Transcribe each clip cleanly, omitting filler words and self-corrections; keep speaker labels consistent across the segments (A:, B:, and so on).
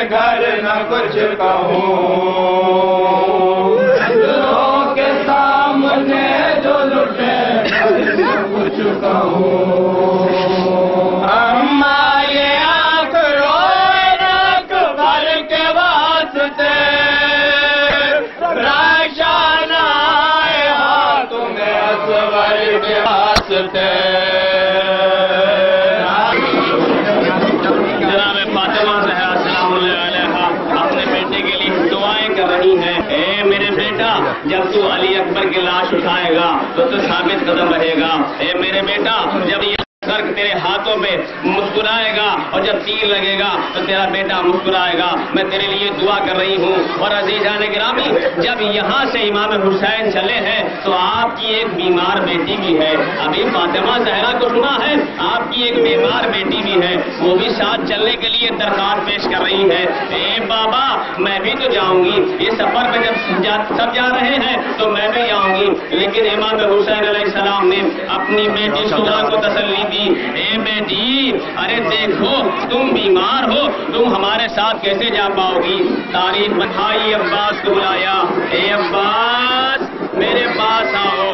A: घर न कुछ कहूँ, दूसरों के सामने जो लुटे न कुछ कहूँ। अम्मा ये आँख रोए रख भर के वास्ते, राशन आए हाथों में असवर के वास्ते। जब तू अली अकबर की लाश उठाएगा तो तू साबित कदम रहेगा। ए मेरे बेटा, जब ये गर्क तेरे हाथों पे मुस्कुराएगा और जब तीर लगेगा तो तेरा बेटा मुस्कुराएगा। मैं तेरे लिए दुआ कर रही हूँ। और अजीजान गिरामी, जब यहाँ से इमाम हुसैन चले हैं तो आपकी एक बीमार बेटी भी है। अभी फातिमा ज़हरा को सुना है आपकी एक बीमार बेटी भी है, वो भी साथ चलने के लिए दरखास्त पेश कर रही है। ए बाबा, मैं भी तो जाऊंगी, ये सफर में जब सब जा रहे हैं तो मैं भी जाऊंगी। लेकिन इमाम हुसैन अलैहिस्सलाम ने अपनी बेटी सुगरा को तसल्ली दी। ए बेटी, अरे देखो तुम बीमार हो, तुम हमारे साथ कैसे जा पाओगी? तारीफ बताई, अब्बास को बुलाया। ए अब्बास, मेरे पास आओ।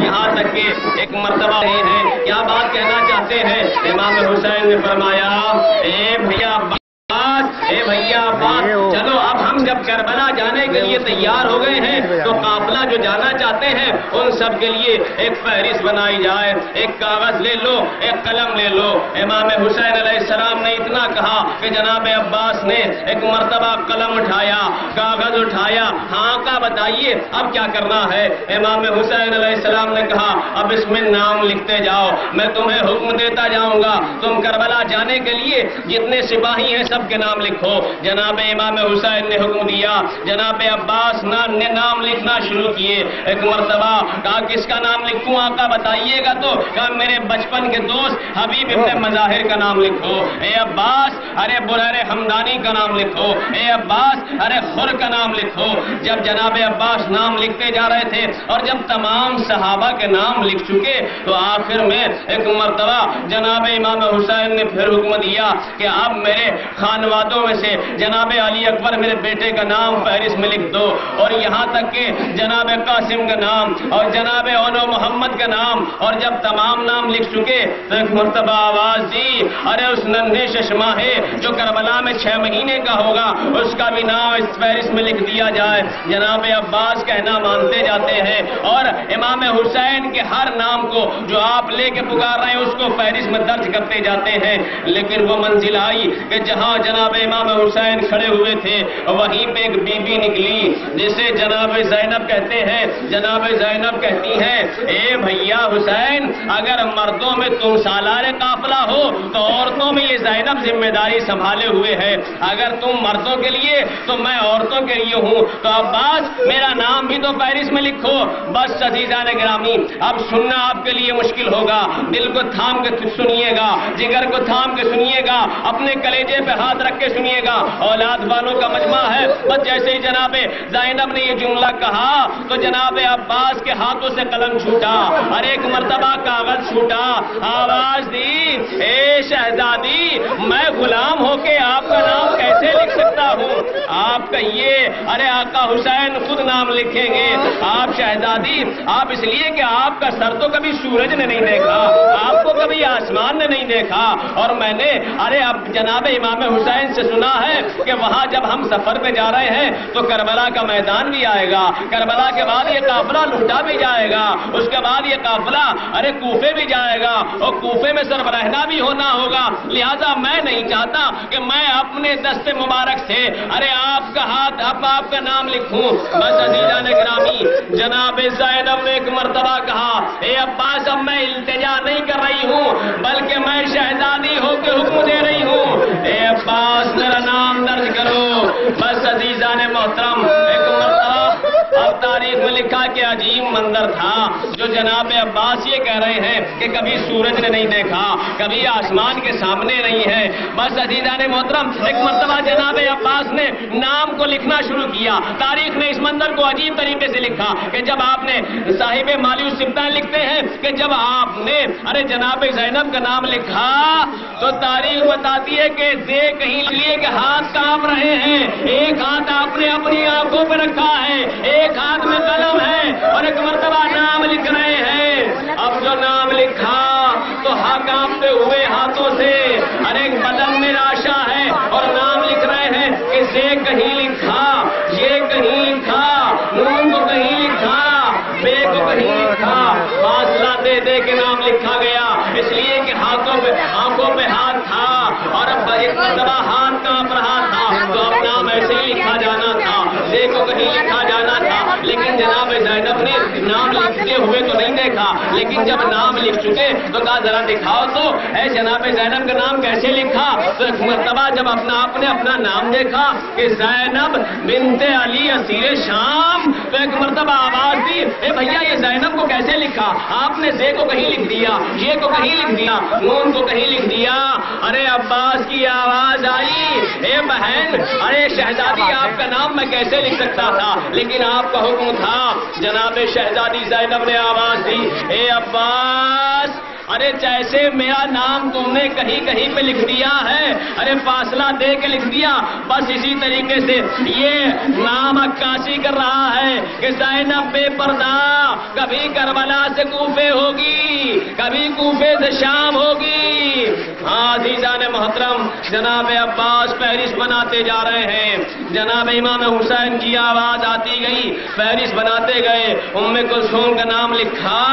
A: यहाँ तक कि एक मर्तबा है, क्या बात कहना चाहते हैं? इमाम हुसैन ने फरमाया, ए भैया अब्बास, चलो अब हम जब करबला जाने के लिए तैयार हो गए हैं तो काफिला जो जाना चाहते हैं उन सब के लिए एक फहरिस्त बनाई जाए। एक कागज ले लो, एक कलम ले लो। इमाम हुसैन अलैहिस्सलाम ने इतना कहा कि जनाब अब्बास ने एक मर्तबा कलम उठाया, कागज उठाया। हाँ का बताइए अब क्या करना है? इमाम हुसैन अलैहिस्सलाम ने कहा, अब इसमें नाम लिखते जाओ, मैं तुम्हें हुक्म देता जाऊंगा। तुम करबला जाने के लिए जितने सिपाही हैं सबके नाम लिखो। जनाब इमाम हुसैन ने हुक्म दिया, जनाब अब्बास ने नाम लिखना शुरू किए। एक मर्तबा कहा, किसका नाम लिखूं आका बताइएगा? तो कहा, मेरे बचपन के दोस्त हबीब इब्न मज़ाहिर का नाम लिखो। ए अब्बास, अरे बुरैर हमदानी का नाम लिखो। ए अब्बास, अरे खुर का नाम लिखो। जब जनाब अब्बास नाम लिखते जा रहे थे और जब तमाम सहाबा के नाम लिख चुके तो आखिर में एक मर्तबा जनाब इमाम हुसैन ने फिर हुक्म दिया कि अब मेरे खानवादों में से जनाब अली अकबर मेरे बेटे का नाम फहरिस्त में लिख दो। और यहाँ तक कि जनाब कासिम का नाम और जनाब ओनो मोहम्मद का नाम। और जब तमाम नाम लिख चुके तो एक मर्तबा आवाज दी, अरे उस नन्हे शशमाहे जो करबला में 6 महीने का होगा उसका भी नाम इस फहरिस्त में लिख दिया जाए। जनाब अब्बास कहना मानते जाते हैं और इमाम हुसैन के हर नाम को जो आप लेके पुकार रहे हैं उसको फहरिस्त में दर्ज करते जाते हैं। लेकिन वो मंजिल आई कि जहां जनाब इमाम हुसैन खड़े हुए थे वहीं पे एक बीबी निकली जिसे जनाब ज़ैनब कहते हैं। जनाब ज़ैनब कहती हैं, ए भैया हुसैन, अगर मर्दों में तुम सालार काफिला हो तो औरतों में ये ज़ैनब जिम्मेदारी संभाले हुए है। अगर तुम मर्दों के लिए तो मैं औरतों के लिए हूँ। तो अब्बास, मेरा नाम भी तो फहरिस्त में लिखो। बस अज़ीज़ान गिरामी, अब सुनना आपके लिए मुश्किल होगा। दिल को थाम के सुनिएगा, जिगर को थाम के सुनिएगा, अपने कलेजे पे हाथ रख के सुनिएगा। औलाद वालों का मजमा है। बस जैसे ही जनाब ज़ैनब ने ये जुमला कहा तो जनाब अब्बास के हाथों से कलम छूटा और एक मर्तबा कागज छूटा। आवाज दी, ए शहजादी, मैं गुलाम होके आपका नाम कैसे लिख सकता हूँ? आप कहिए। अरे आका हुसैन खुद नाम लिखेंगे। आप शहजादी, आप इसलिए कि आपका सर तो कभी सूरज ने नहीं देखा, आपको कभी आसमान ने नहीं देखा। और मैंने अरे अब जनाब इमाम हुसैन से सुना है कि वहां जब हम सफर पे जा रहे हैं तो करबला का मैदान भी आएगा, करबला के बाद ये काफिला लूटा भी जाएगा, उसके बाद ये काफिला अरे कूफे भी जाएगा और कूफे में सरबराहना भी होना होगा। लिहाजा मैं नहीं चाहता कि मैं अपने दस्ते मुबारक से अरे आपका हाथ आपका नाम लिखूं। बस अज़ीज़ान गिरामी, जनाब ज़ैनब ने एक मर्तबा कहा, ए अब्बास, अब मैं इल्तिजा नहीं कर रही हूँ बल्कि मैं शहजादी होकर हुक्म दे रही हूँ। ए अब्बास, मेरा नाम दर्ज करो। बस अज़ीज़ान मोहतरम, एक मर्तबा अब تاریخ میں لکھا کہ عجیب منظر تھا جو جناب عباس یہ کہہ رہے ہیں کہ کبھی سورج نے نہیں دیکھا، کبھی آسمان کے سامنے نہیں ہے۔ بس عزیزان محترم، ایک مرتبہ جناب عباس نے نام کو لکھنا شروع کیا۔ تاریخ نے اس منظر کو عجیب طریقے سے لکھا کہ جب آپ نے صاحب مالیو سبتان لکھتے ہیں کہ جب آپ نے جناب زینب کا نام لکھا تو تاریخ بتاتی ہے کہ کہیں لیے کہ ہاتھ کانپ رہے ہیں، ایک ہاتھ آپ نے اپنی آنکھوں پہ رکھا ہے، ایک ہاتھ میں قلم ہے اور ایک مرتبہ نام لکھ رہے ہیں۔ اب جو نام لکھا تو کانپتے ہوئے ہاتھوں سے ہر ایک بدن میں لاشا ہے اور نام لکھ رہے ہیں کہ کہیں لکھا، یہ کہیں لکھا، نون کو کہیں لکھا، بے کو کہیں لکھا، فاصلہ دے دے کے نام لکھا گیا، اس لیے کہ ہاتھوں پہ آنکھوں پہ ہاتھ تھا اور اب ایک مرتبہ ہاتھ کانپ رہا تھا تو اب نام ایسے ہی لکھا جانا تھا، بے کو کہیں لکھا جانا تھا۔ لیکن جناب زینب نے نام لکھتے ہوئے تو نہیں دیکھا، لیکن جب نام لکھ چکے تو کہا ذرا دکھاؤ تو اے جناب زینب کا نام کیسے لکھا؟ تو ایک مرتبہ جب آپ نے اپنا نام دیکھا کہ زینب بنت علی اسیر شام، تو ایک مرتبہ آواز دی اے بھیا یہ زینب کو کیسے لکھا؟ آپ نے زے کو کہیں لکھ دیا، یہ کو کہیں لکھ دیا، نون کو کہیں لکھ دیا۔ ارے عباس کی آواز آئی اے بہن، ارے شہزادی آپ کا نام میں کیسے لکھ سکتا تھا، لیکن آپ کا حکم تھا۔ جناب شہزادی زینب نے آواز دی اے عباس، ارے جیسے میرا نام تم نے کہیں کہیں پہ لکھ دیا ہے، ارے فاصلہ دے کے لکھ دیا، بس اسی طریقے سے یہ نام عکاسی کر رہا ہے کہ زینب بے پردہ کبھی کربلا سے کوفے ہوگی، کبھی کوفے سے شام ہوگی۔ ہاں عزیزان محترم، جناب عباس فہرست بناتے جا رہے ہیں، جناب امام حسین کی آواز آتی گئی، فہرست بناتے گئے، ام کلثوم کا نام لکھا،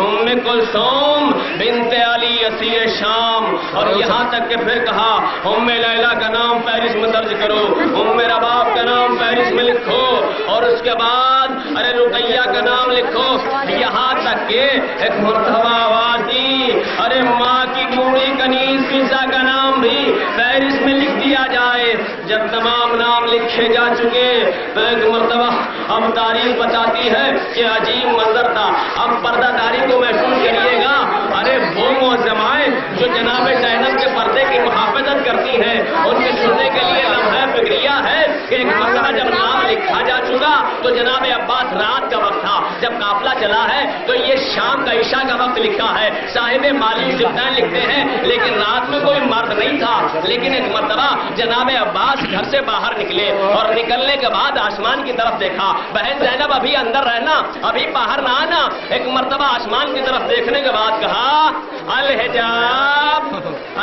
A: ام کلثوم بنت علی اسیر شام، اور یہاں تک کہ پھر کہا ام لیلا کا نام فہرست میں درج کرو، ام رباب کا نام فہرست میں لکھو، اور اس کے بعد ارے رقیہ کا نام لکھو، یہاں تک کہ ایک مرتبہ آواز دی ارے ماں کی بوڑھی کنیز فضا کا نام بھی فہرست میں لکھ دیا جائے۔ جب تمام نام لکھے جا چکے تو ایک مرتبہ اب تاریخ بتاتی ہے کہ عجیب منظر تھا۔ اب پردہ داری کو محسوس کریے گا، ارے وہ معظمائیں جو جناب زینب کے پردے کی محافظت کرتی ہیں، ان کے سننے کے لیے لمحہ فکریہ ہے کہ ایک مرتبہ جب نام لکھا جا چکا تو جناب عباس رات کا وقت تھا، جب قافلہ چلا ہے تو یہ شام کا عشاء کا وقت لکھا ہے۔ صاحب مالی سبتان لکھتے ہیں لیکن رات میں کوئی مرد نہیں تھا، لیکن ایک مرتبہ جناب عباس گھر سے باہر نکلے اور نکلنے کے بعد آسمان کی طرف دیکھا، بہن زینب ابھی اندر رہنا، ابھی باہر نہ آنا۔ ایک مرتبہ آسمان کی طرف دیکھنے کے بعد کہا الحجاب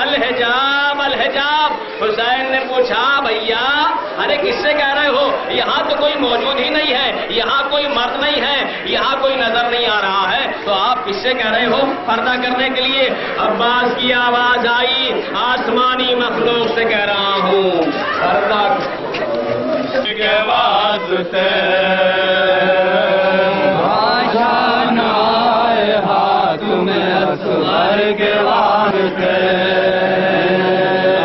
A: الحجاب الحجاب۔ حسین نے پوچھا بھیا ارے کس سے کہہ رہے ہو؟ یہاں تو کوئی موجود ہی نہیں ہے، یہاں کوئی مرد نہیں ہے، یہاں کوئی نظر نہیں آ رہا ہے، تو آپ کس سے کہہ رہے ہو؟ پردہ کرنے کے لیے عباس کی آواز آئی آسمانی مخلوق سے کہہ رہا ہوں پردہ کے واسطے کے واسطے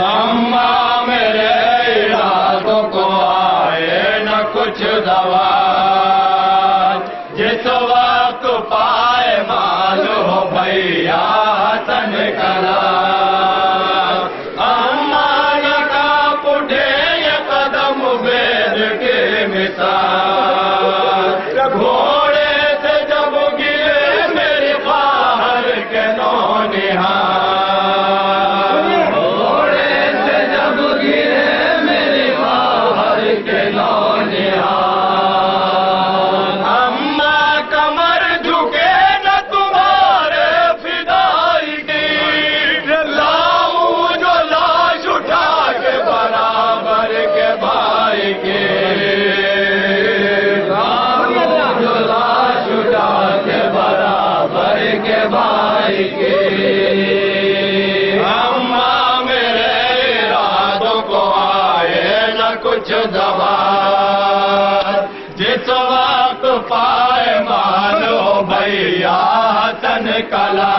A: اماں میرے ارادوں کو آئے نہ کچھ دوا، جس وقت پائے معلوم بھیا تن کلا، اماں لگا اٹھے یہ قدم بید کے مثال، گھوڑے سے جب گرے میری خواہر کے گھوڑے سے جب گرے میری خواہر کے اماں کمر جھکے نہ تمہارے فدائی کی، لاؤں جو لاش اٹھا کے برابر کے بھائی کے، لاؤں جو لاش اٹھا کے برابر کے بھائی کے، اماں میرے ارادوں کو آئے نہ کچھ دوا، جس وقت پائے مانو بھیا تن کلا۔